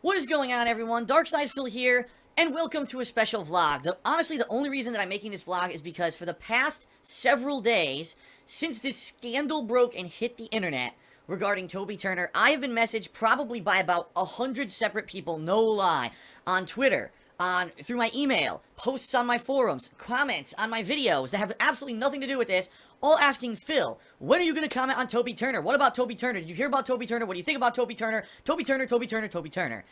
What is going on, everyone? Phil here, and welcome to a special vlog. Honestly, the only reason that I'm making this vlog is because for the past several days, since this scandal broke and hit the internet regarding Toby Turner, I have been messaged probably by about 100 separate people, no lie, on Twitter, through my email, posts on my forums, comments on my videos that have absolutely nothing to do with this, all asking Phil, when are you going to comment on Toby Turner? What about Toby Turner? Did you hear about Toby Turner? What do you think about Toby Turner? Toby Turner, Toby Turner, Toby Turner.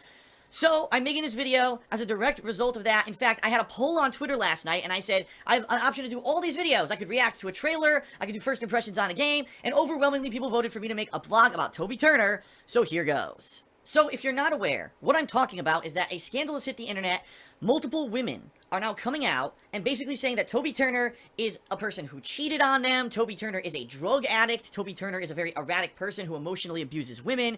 So, I'm making this video as a direct result of that. In fact, I had a poll on Twitter last night, and I said, I have an option to do all these videos. I could react to a trailer, I could do first impressions on a game, and overwhelmingly people voted for me to make a vlog about Toby Turner, so here goes. So, if you're not aware, what I'm talking about is that a scandal has hit the internet. Multiple women are now coming out and basically saying that Toby Turner is a person who cheated on them, Toby Turner is a drug addict, Toby Turner is a very erratic person who emotionally abuses women,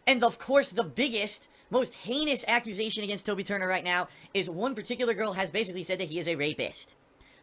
and of course the biggest, most heinous accusation against Toby Turner right now is one particular girl has basically said that he is a rapist.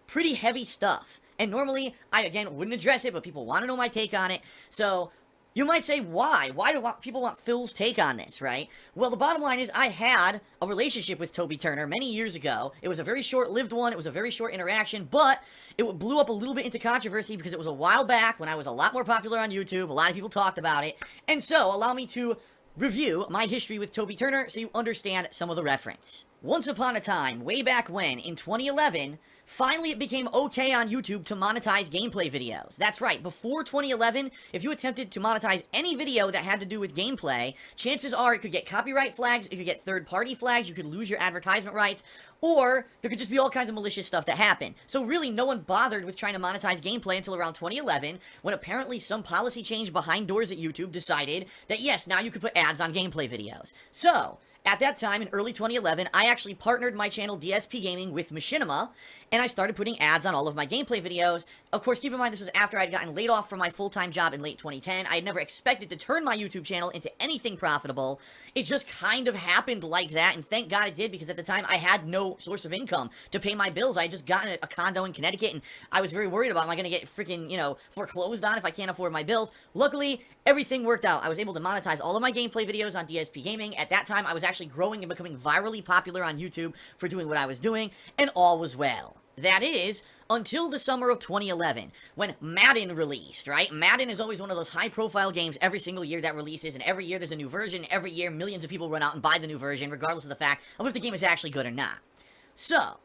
Pretty heavy stuff. And normally, I again wouldn't address it, but people want to know my take on it, so you might say, why? Why do people want Phil's take on this, right? Well, the bottom line is I had a relationship with Toby Turner many years ago. It was a very short-lived one. It was a very short interaction, but it blew up a little bit into controversy because it was a while back when I was a lot more popular on YouTube. A lot of people talked about it. And so, allow me to review my history with Toby Turner so you understand some of the reference. Once upon a time, way back when, in 2011, finally it became okay on YouTube to monetize gameplay videos. That's right, before 2011, if you attempted to monetize any video that had to do with gameplay, chances are it could get copyright flags, it could get third-party flags, you could lose your advertisement rights, or there could just be all kinds of malicious stuff that happened. So really, no one bothered with trying to monetize gameplay until around 2011, when apparently some policy change behind doors at YouTube decided that yes, now you could put ads on gameplay videos. So, at that time, in early 2011, I actually partnered my channel DsPgaming with Machinima, and I started putting ads on all of my gameplay videos. Of course, keep in mind this was after I'd gotten laid off from my full-time job in late 2010. I had never expected to turn my YouTube channel into anything profitable. It just kind of happened like that, and thank God it did, because at the time, I had no source of income to pay my bills. I had just gotten a condo in Connecticut, and I was very worried about, am I going to get freaking, foreclosed on if I can't afford my bills? Luckily, everything worked out. I was able to monetize all of my gameplay videos on DsPgaming. At that time, I was actually growing and becoming virally popular on YouTube for doing what I was doing, and all was well. That is, until the summer of 2011, when Madden released, right? Madden is always one of those high-profile games every single year that releases, and every year there's a new version. Every year, millions of people run out and buy the new version, regardless of the fact of if the game is actually good or not. So,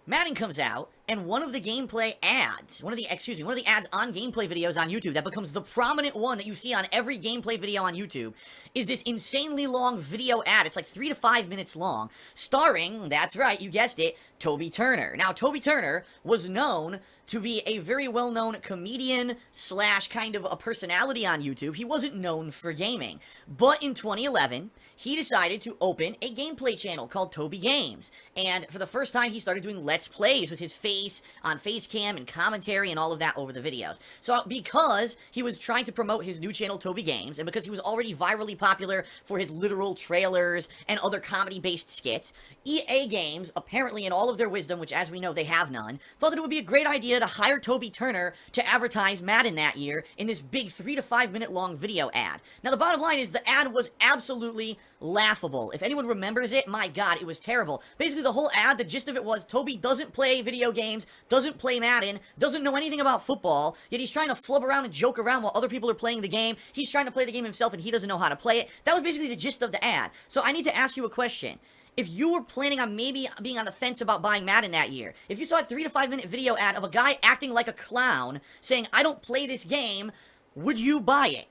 Madden comes out, and one of the gameplay ads, one of the ads on gameplay videos on YouTube that becomes the prominent one that you see on every gameplay video on YouTube is this insanely long video ad. It's like 3 to 5 minutes long, starring, that's right, you guessed it, Toby Turner. Now, Toby Turner was known to be a very well-known comedian slash kind of a personality on YouTube. He wasn't known for gaming. But in 2011, he decided to open a gameplay channel called Toby Games. And for the first time, he started doing Let's Plays with his face on Facecam and commentary and all of that over the videos. So because he was trying to promote his new channel, Toby Games, and because he was already virally popular for his literal trailers and other comedy-based skits, EA Games, apparently in all of their wisdom, which as we know they have none, thought that it would be a great idea to hire Toby Turner to advertise Madden that year in this big 3 to 5 minute long video ad. Now the bottom line is the ad was absolutely laughable. If anyone remembers it, my god, it was terrible. Basically the whole ad, the gist of it was Toby doesn't play video games, doesn't play Madden, doesn't know anything about football, yet he's trying to flub around and joke around while other people are playing the game. He's trying to play the game himself and he doesn't know how to play it. That was basically the gist of the ad. So I need to ask you a question. If you were planning on maybe being on the fence about buying Madden that year, if you saw a 3 to 5 minute video ad of a guy acting like a clown, saying, I don't play this game, would you buy it?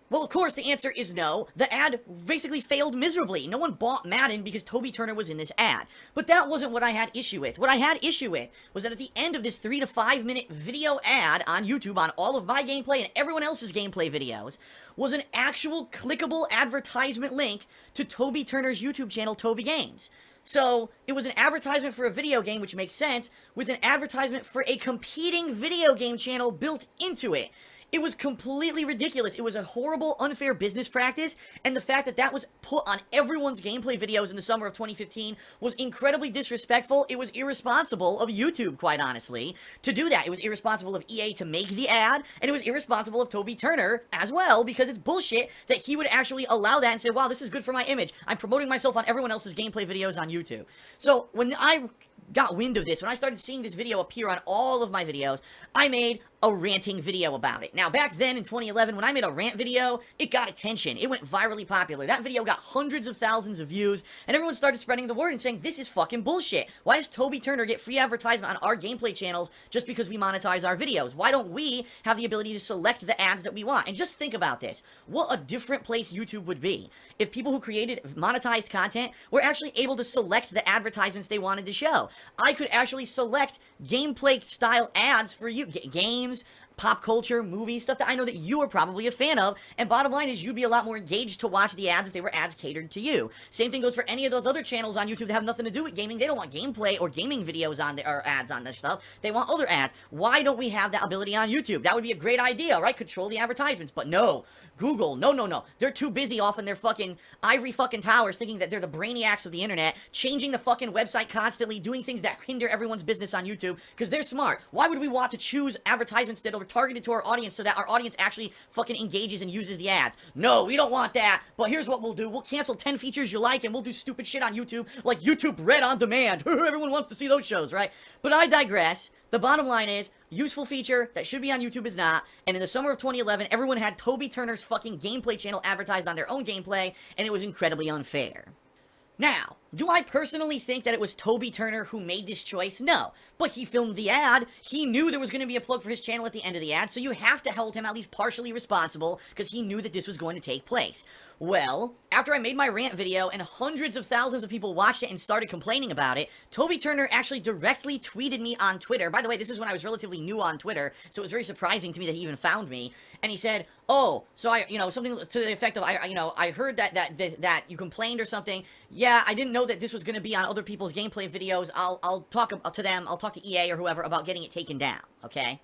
Well, of course, the answer is no. The ad basically failed miserably. No one bought Madden because Toby Turner was in this ad. But that wasn't what I had issue with. What I had issue with was that at the end of this 3 to 5 minute video ad on YouTube on all of my gameplay and everyone else's gameplay videos was an actual clickable advertisement link to Toby Turner's YouTube channel, Toby Games. So, it was an advertisement for a video game, which makes sense, with an advertisement for a competing video game channel built into it. It was completely ridiculous. It was a horrible, unfair business practice, and the fact that that was put on everyone's gameplay videos in the summer of 2015 was incredibly disrespectful. It was irresponsible of YouTube, quite honestly, to do that. It was irresponsible of EA to make the ad, and it was irresponsible of Toby Turner as well, because it's bullshit that he would actually allow that and say, wow, this is good for my image. I'm promoting myself on everyone else's gameplay videos on YouTube. So, when I got wind of this, when I started seeing this video appear on all of my videos, I made a ranting video about it. Now, back then in 2011, when I made a rant video, it got attention. It went virally popular. That video got hundreds of thousands of views, and everyone started spreading the word and saying, this is fucking bullshit. Why does Toby Turner get free advertisement on our gameplay channels just because we monetize our videos? Why don't we have the ability to select the ads that we want? And just think about this. What a different place YouTube would be if people who created monetized content were actually able to select the advertisements they wanted to show. I could actually select gameplay-style ads for you, games, pop culture, movies, stuff that I know that you are probably a fan of, and bottom line is you'd be a lot more engaged to watch the ads if they were ads catered to you. Same thing goes for any of those other channels on YouTube that have nothing to do with gaming. They don't want gameplay or gaming videos on or ads on this stuff. They want other ads. Why don't we have that ability on YouTube? That would be a great idea, right? Control the advertisements, but no. Google, no. They're too busy off in their fucking ivory fucking towers thinking that they're the brainiacs of the internet, changing the fucking website constantly, doing things that hinder everyone's business on YouTube, because they're smart. Why would we want to choose advertisements that are targeted to our audience so that our audience actually fucking engages and uses the ads? No, we don't want that, but here's what we'll do. We'll cancel 10 features you like, and we'll do stupid shit on YouTube, like YouTube Red on Demand. Everyone wants to see those shows, right? But I digress. The bottom line is, useful feature that should be on YouTube is not, and in the summer of 2011, everyone had Toby Turner's fucking gameplay channel advertised on their own gameplay, and it was incredibly unfair. Now, do I personally think that it was Toby Turner who made this choice? No. But he filmed the ad. He knew there was going to be a plug for his channel at the end of the ad, so you have to hold him at least partially responsible, because he knew that this was going to take place. Well, after I made my rant video and hundreds of thousands of people watched it and started complaining about it, Toby Turner actually directly tweeted me on Twitter. By the way, this is when I was relatively new on Twitter, so it was very surprising to me that he even found me. And he said, oh, so something to the effect of, I heard that you complained or something. Yeah, I didn't know that this was going to be on other people's gameplay videos. I'll talk to them. I'll talk to EA or whoever about getting it taken down, okay?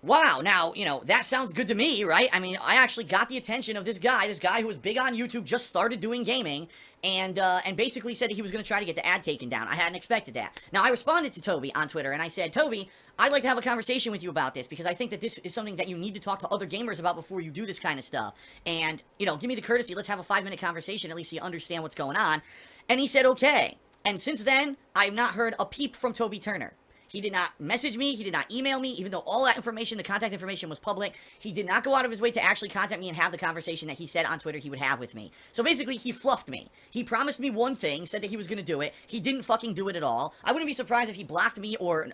Wow, now, that sounds good to me, right? I mean, I actually got the attention of this guy who was big on YouTube, just started doing gaming, and basically said he was going to try to get the ad taken down. I hadn't expected that. Now, I responded to Toby on Twitter, and I said, Toby, I'd like to have a conversation with you about this, because I think that this is something that you need to talk to other gamers about before you do this kind of stuff. And, give me the courtesy, let's have a 5-minute conversation, at least so you understand what's going on. And he said, okay. And since then, I've not heard a peep from Toby Turner. He did not message me, he did not email me, even though all that information, the contact information was public. He did not go out of his way to actually contact me and have the conversation that he said on Twitter he would have with me. So basically, he fluffed me. He promised me one thing, said that he was going to do it. He didn't fucking do it at all. I wouldn't be surprised if he blocked me or,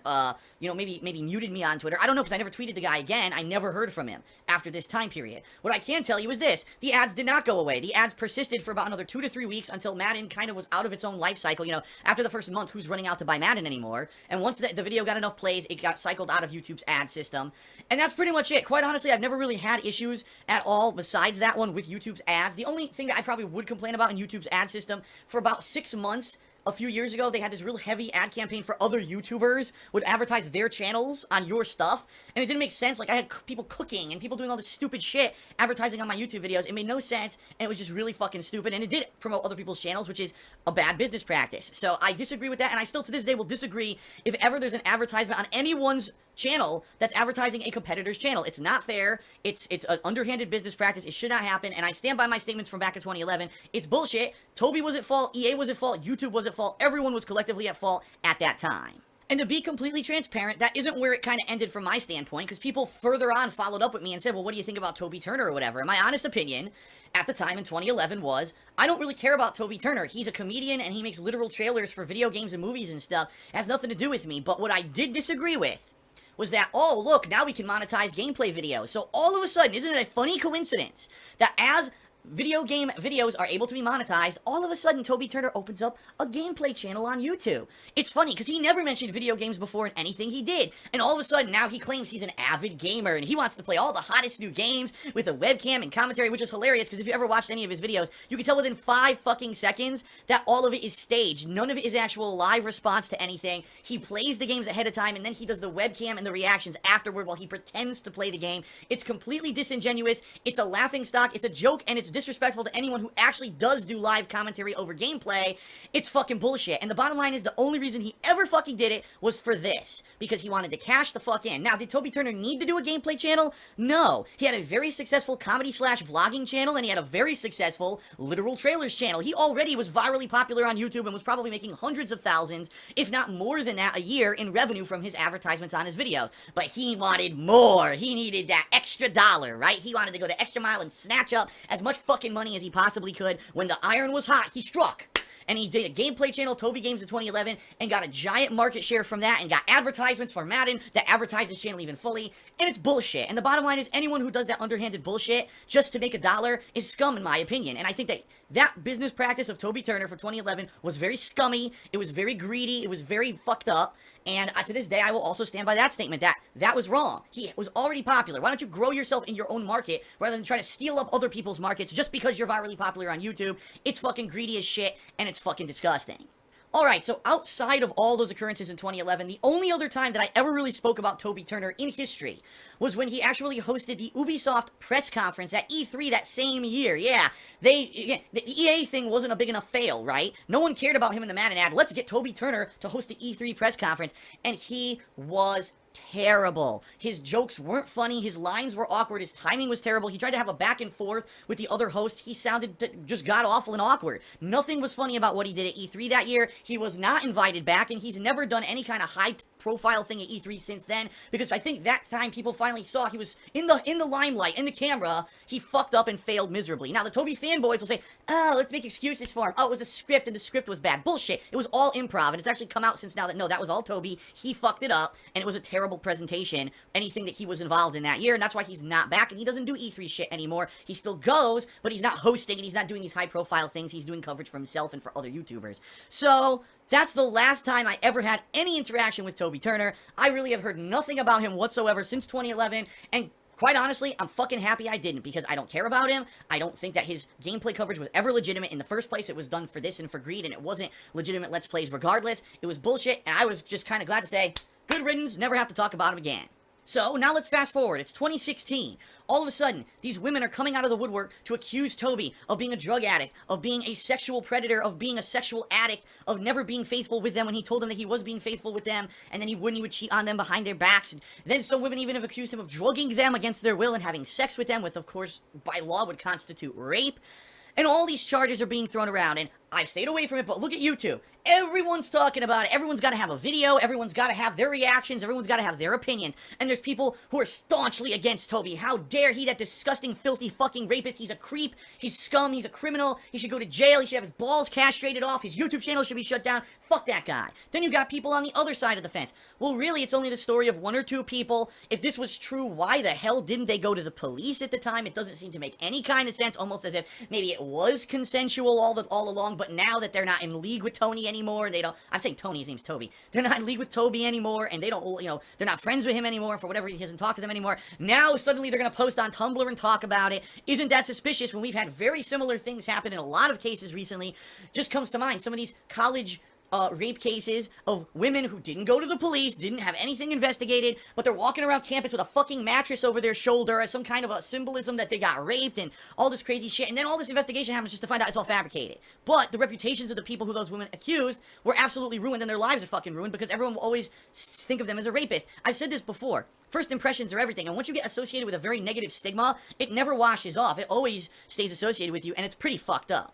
maybe muted me on Twitter. I don't know, because I never tweeted the guy again. I never heard from him after this time period. What I can tell you is this. The ads did not go away. The ads persisted for about another 2 to 3 weeks until Madden kind of was out of its own life cycle. After the first month, who's running out to buy Madden anymore? And once the video got enough plays, it got cycled out of YouTube's ad system. And that's pretty much it. Quite honestly, I've never really had issues at all besides that one with YouTube's ads. The only thing that I probably would complain about in YouTube's ad system, for about 6 months, a few years ago, they had this real heavy ad campaign for other YouTubers would advertise their channels on your stuff, and it didn't make sense. Like, I had people cooking and people doing all this stupid shit advertising on my YouTube videos. It made no sense, and it was just really fucking stupid, and it did promote other people's channels, which is a bad business practice. So I disagree with that, and I still to this day will disagree if ever there's an advertisement on anyone's channel that's advertising a competitor's channel. It's not fair. It's an underhanded business practice. It should not happen, and I stand by my statements from back in 2011. It's bullshit. Toby was at fault. EA was at fault. YouTube was at fault. Everyone was collectively at fault at that time. And to be completely transparent, that isn't where it kind of ended from my standpoint, because people further on followed up with me and said, well, what do you think about Toby Turner or whatever? And my honest opinion at the time in 2011 was, I don't really care about Toby Turner. He's a comedian and he makes literal trailers for video games and movies and stuff. It has nothing to do with me. But what I did disagree with was that, oh, look, now we can monetize gameplay videos. So all of a sudden, isn't it a funny coincidence that as video game videos are able to be monetized, all of a sudden Toby Turner opens up a gameplay channel on YouTube. It's funny, because he never mentioned video games before in anything he did, and all of a sudden now he claims he's an avid gamer, and he wants to play all the hottest new games with a webcam and commentary, which is hilarious, because if you ever watched any of his videos, you can tell within 5 fucking seconds that all of it is staged. None of it is actual live response to anything. He plays the games ahead of time, and then he does the webcam and the reactions afterward while he pretends to play the game. It's completely disingenuous, it's a laughingstock, it's a joke, and it's disrespectful to anyone who actually does do live commentary over gameplay. It's fucking bullshit. And the bottom line is the only reason he ever fucking did it was for this, because he wanted to cash the fuck in. Now, did Toby Turner need to do a gameplay channel? No. He had a very successful comedy/vlogging channel, and he had a very successful literal trailers channel. He already was virally popular on YouTube and was probably making hundreds of thousands, if not more than that, a year in revenue from his advertisements on his videos. But he wanted more. He needed that extra dollar, right? He wanted to go the extra mile and snatch up as much fucking money as he possibly could. When the iron was hot, he struck. And he did a gameplay channel, Toby Games, in 2011, and got a giant market share from that, and got advertisements for Madden that advertised his channel even fully, and it's bullshit. And the bottom line is, anyone who does that underhanded bullshit just to make a dollar is scum, in my opinion. And I think that that business practice of Toby Turner for 2011 was very scummy, it was very greedy, it was very fucked up, and to this day, I will also stand by that statement, that was wrong. He was already popular. Why don't you grow yourself in your own market, rather than try to steal up other people's markets just because you're virally popular on YouTube? It's fucking greedy as shit, and it's fucking disgusting. Alright, so outside of all those occurrences in 2011, the only other time that I ever really spoke about Toby Turner in history was when he actually hosted the Ubisoft press conference at E3 that same year. Yeah, the EA thing wasn't a big enough fail, right? No one cared about him in the Madden ad. Let's get Toby Turner to host the E3 press conference. And he was terrible. His jokes weren't funny, his lines were awkward, his timing was terrible. He tried to have a back and forth with the other hosts. He sounded just god-awful and awkward. Nothing was funny about what he did at E3 that year. He was not invited back, and he's never done any kind of high-profile thing at E3 since then, because I think that time people finally saw he was in the limelight, in the camera. He fucked up and failed miserably. Now, the Toby fanboys will say, oh, let's make excuses for him. Oh, it was a script, and the script was bad. Bullshit. It was all improv, and it's actually come out since now that, no, that was all Toby. He fucked it up, and it was a terrible presentation, anything that he was involved in that year, and that's why he's not back, and he doesn't do E3 shit anymore. He still goes, but he's not hosting, and he's not doing these high-profile things. He's doing coverage for himself and for other YouTubers. So, that's the last time I ever had any interaction with Toby Turner. I really have heard nothing about him whatsoever since 2011, and quite honestly, I'm fucking happy I didn't, because I don't care about him. I don't think that his gameplay coverage was ever legitimate in the first place. It was done for this and for greed, and it wasn't legitimate Let's Plays regardless. It was bullshit, and I was just kind of glad to say, good riddance, never have to talk about him again. So, now let's fast forward. It's 2016. All of a sudden, these women are coming out of the woodwork to accuse Toby of being a drug addict, of being a sexual predator, of being a sexual addict, of never being faithful with them when he told them that he was being faithful with them, and then he would cheat on them behind their backs. And then some women even have accused him of drugging them against their will and having sex with them, which, of course, by law would constitute rape. And all these charges are being thrown around, and I've stayed away from it, but look at YouTube. Everyone's talking about it. Everyone's got to have a video. Everyone's got to have their reactions. Everyone's got to have their opinions. And there's people who are staunchly against Toby. How dare he, that disgusting, filthy fucking rapist. He's a creep. He's scum. He's a criminal. He should go to jail. He should have his balls castrated off. His YouTube channel should be shut down. Fuck that guy. Then you've got people on the other side of the fence. Well, really, it's only the story of one or two people. If this was true, why the hell didn't they go to the police at the time? It doesn't seem to make any kind of sense, almost as if maybe it was consensual all along, but now that they're not in league with Tony anymore, they don't, I'm saying Tony, his name's Toby, they're not in league with Toby anymore, and they don't, you know, they're not friends with him anymore, for whatever reason, he doesn't talk to them anymore. Now, suddenly, they're gonna post on Tumblr and talk about it. Isn't that suspicious when we've had very similar things happen in a lot of cases recently? Just comes to mind, some of these college rape cases of women who didn't go to the police, didn't have anything investigated, but they're walking around campus with a fucking mattress over their shoulder as some kind of a symbolism that they got raped and all this crazy shit, and then all this investigation happens just to find out it's all fabricated. But the reputations of the people who those women accused were absolutely ruined, and their lives are fucking ruined because everyone will always think of them as a rapist. I've said this before. First impressions are everything, and once you get associated with a very negative stigma, it never washes off. It always stays associated with you, and it's pretty fucked up.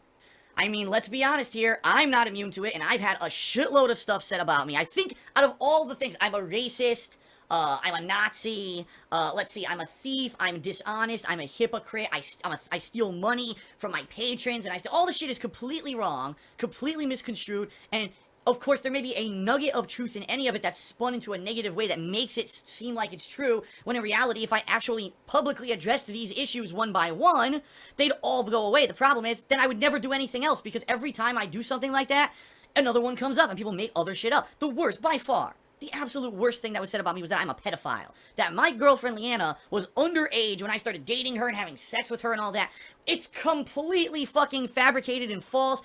I mean, let's be honest here, I'm not immune to it, and I've had a shitload of stuff said about me. I think out of all the things, I'm a racist, I'm a Nazi, let's see, I'm a thief, I'm dishonest, I'm a hypocrite, I steal money from my patrons, and all this shit is completely wrong, completely misconstrued, and Of course, there may be a nugget of truth in any of it that's spun into a negative way that makes it seem like it's true, when in reality, if I actually publicly addressed these issues one by one, they'd all go away. The problem is, then I would never do anything else, because every time I do something like that, another one comes up, and people make other shit up. The worst, by far, the absolute worst thing that was said about me was that I'm a pedophile. That my girlfriend Leanna was underage when I started dating her and having sex with her and all that. It's completely fucking fabricated and false.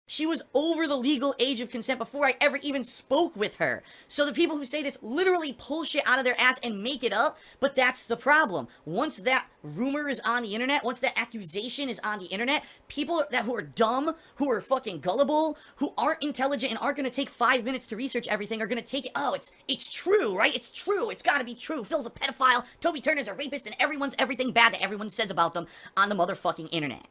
She was over the legal age of consent before I ever even spoke with her. So the people who say this literally pull shit out of their ass and make it up, but that's the problem. Once that rumor is on the internet, once that accusation is on the internet, people who are dumb, who are fucking gullible, who aren't intelligent and aren't gonna take 5 minutes to research everything are gonna take it, oh, it's true, right? It's true, it's gotta be true. Phil's a pedophile, Toby Turner's a rapist, and everyone's everything bad that everyone says about them on the motherfucking internet.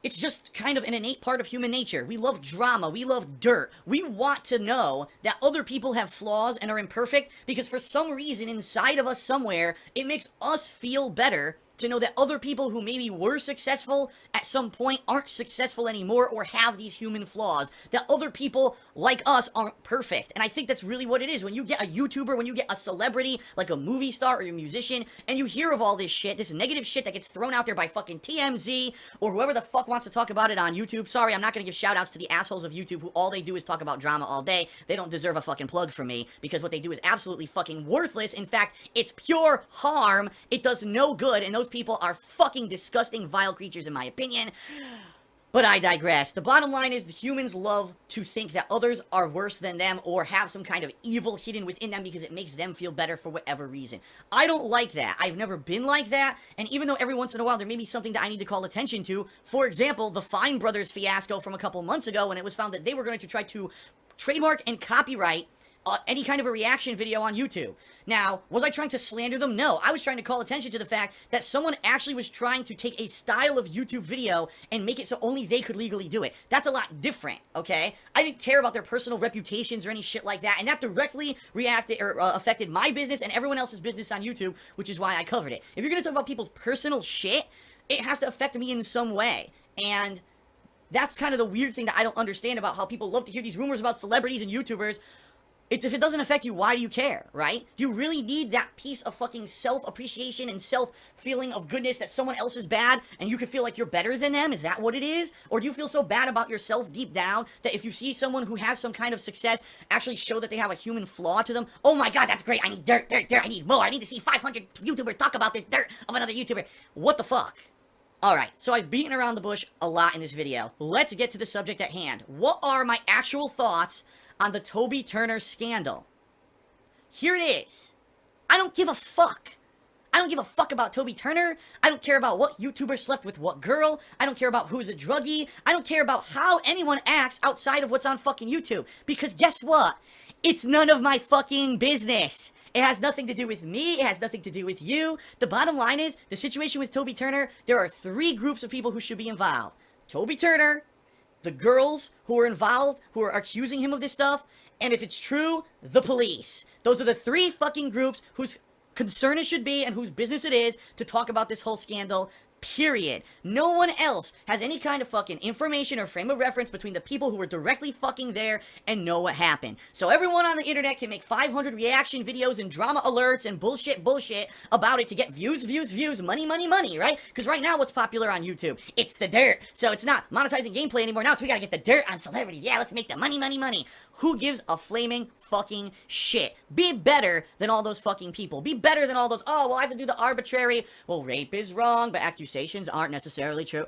It's just kind of an innate part of human nature. We love drama. We love dirt. We want to know that other people have flaws and are imperfect because for some reason inside of us somewhere, it makes us feel better to know that other people who maybe were successful at some point aren't successful anymore or have these human flaws. That other people like us aren't perfect. And I think that's really what it is. When you get a YouTuber, when you get a celebrity, like a movie star or a musician, and you hear of all this shit, this negative shit that gets thrown out there by fucking TMZ or whoever the fuck wants to talk about it on YouTube. Sorry, I'm not gonna give shout outs to the assholes of YouTube who all they do is talk about drama all day. They don't deserve a fucking plug from me because what they do is absolutely fucking worthless. In fact, it's pure harm. It does no good, and those people are fucking disgusting, vile creatures in my opinion. But I digress. The bottom line is the humans love to think that others are worse than them or have some kind of evil hidden within them because it makes them feel better for whatever reason. I don't like that. I've never been like that, and even though every once in a while there may be something that I need to call attention to, for example, the Fine Brothers fiasco from a couple months ago when it was found that they were going to try to trademark and copyright any kind of a reaction video on YouTube. Now, was I trying to slander them? No. I was trying to call attention to the fact that someone actually was trying to take a style of YouTube video and make it so only they could legally do it. That's a lot different, okay? I didn't care about their personal reputations or any shit like that, and that directly affected my business and everyone else's business on YouTube, which is why I covered it. If you're gonna talk about people's personal shit, it has to affect me in some way, and that's kind of the weird thing that I don't understand about how people love to hear these rumors about celebrities and YouTubers. If it doesn't affect you, why do you care, right? Do you really need that piece of fucking self-appreciation and self-feeling of goodness that someone else is bad and you can feel like you're better than them? Is that what it is? Or do you feel so bad about yourself deep down that if you see someone who has some kind of success actually show that they have a human flaw to them, oh my god, that's great, I need dirt, I need more, I need to see 500 YouTubers talk about this dirt of another YouTuber. What the fuck? Alright, so I've beaten around the bush a lot in this video. Let's get to the subject at hand. What are my actual thoughts on the Toby Turner scandal? Here it is. I don't give a fuck. I don't give a fuck about Toby Turner. I don't care about what YouTuber slept with what girl. I don't care about who's a druggie. I don't care about how anyone acts outside of what's on fucking YouTube. Because guess what? It's none of my fucking business. It has nothing to do with me. It has nothing to do with you. The bottom line is, the situation with Toby Turner, there are 3 groups of people who should be involved. Toby Turner, the girls who are involved, who are accusing him of this stuff, and if it's true, the police. Those are the 3 fucking groups whose concern it should be and whose business it is to talk about this whole scandal, period. No one else has any kind of fucking information or frame of reference between the people who were directly fucking there and know what happened. So everyone on the internet can make 500 reaction videos and drama alerts and bullshit about it to get views, money, right? Because right now what's popular on YouTube? It's the dirt. So it's not monetizing gameplay anymore. Now it's we gotta get the dirt on celebrities. Yeah, let's make the money. Who gives a flaming fucking shit? Be better than all those fucking people. Be better than all those, oh, well, I have to do the arbitrary, well, rape is wrong, but accusations aren't necessarily true.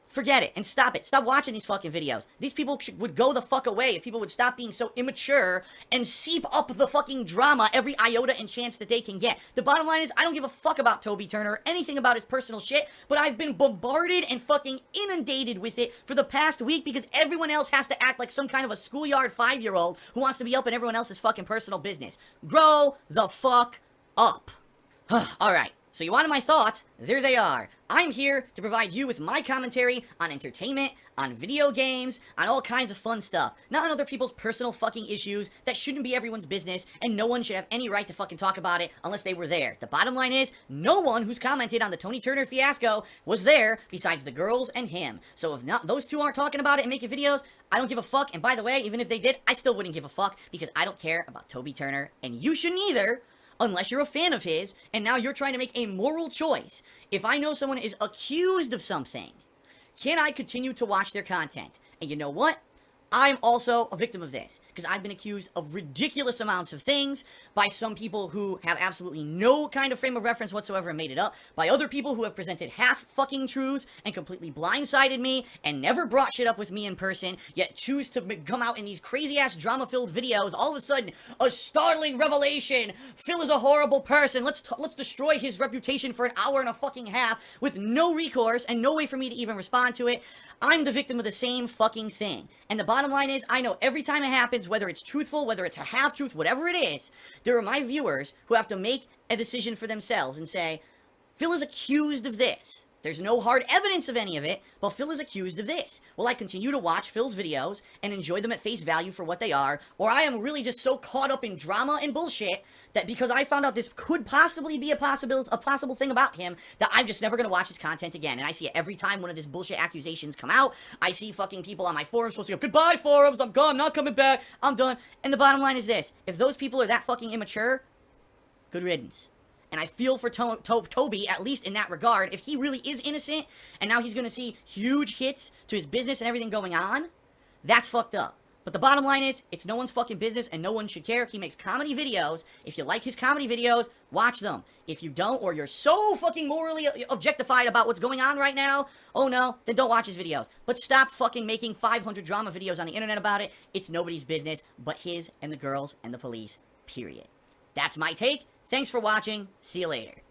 Forget it, and stop it. Stop watching these fucking videos. These people would go the fuck away if people would stop being so immature and seep up the fucking drama every iota and chance that they can get. The bottom line is, I don't give a fuck about Toby Turner or anything about his personal shit, but I've been bombarded and fucking inundated with it for the past week because everyone else has to act like some kind of a schoolyard 5-year-old who wants to be up in everyone else's fucking personal business. Grow the fuck up. Alright. So you wanted my thoughts? There they are. I'm here to provide you with my commentary on entertainment, on video games, on all kinds of fun stuff. Not on other people's personal fucking issues that shouldn't be everyone's business, and no one should have any right to fucking talk about it unless they were there. The bottom line is, no one who's commented on the Tony Turner fiasco was there besides the girls and him. So if not, those two aren't talking about it and making videos, I don't give a fuck. And by the way, even if they did, I still wouldn't give a fuck because I don't care about Toby Turner, and you shouldn't either. Unless you're a fan of his, and now you're trying to make a moral choice. If I know someone is accused of something, can I continue to watch their content? And you know what? I'm also a victim of this, because I've been accused of ridiculous amounts of things by some people who have absolutely no kind of frame of reference whatsoever and made it up, by other people who have presented half fucking truths and completely blindsided me and never brought shit up with me in person, yet choose to come out in these crazy-ass drama-filled videos. All of a sudden, a startling revelation. Phil is a horrible person. Let's destroy his reputation for an hour and a fucking half with no recourse and no way for me to even respond to it. I'm the victim of the same fucking thing. And the bottom line is, I know every time it happens, whether it's truthful, whether it's a half-truth, whatever it is, there are my viewers who have to make a decision for themselves and say, Phil is accused of this. There's no hard evidence of any of it, but Phil is accused of this. Will I continue to watch Phil's videos and enjoy them at face value for what they are, or I am really just so caught up in drama and bullshit that because I found out this could possibly be a possible thing about him, that I'm just never going to watch his content again. And I see it every time one of these bullshit accusations come out. I see fucking people on my forums posting, goodbye forums, I'm gone, not coming back, I'm done. And the bottom line is this, if those people are that fucking immature, good riddance. And I feel for Toby, at least in that regard, if he really is innocent, and now he's going to see huge hits to his business and everything going on, that's fucked up. But the bottom line is, it's no one's fucking business, and no one should care. He makes comedy videos. If you like his comedy videos, watch them. If you don't, or you're so fucking morally objectified about what's going on right now, oh no, then don't watch his videos. But stop fucking making 500 drama videos on the internet about it. It's nobody's business but his and the girls and the police, period. That's my take. Thanks for watching. See you later.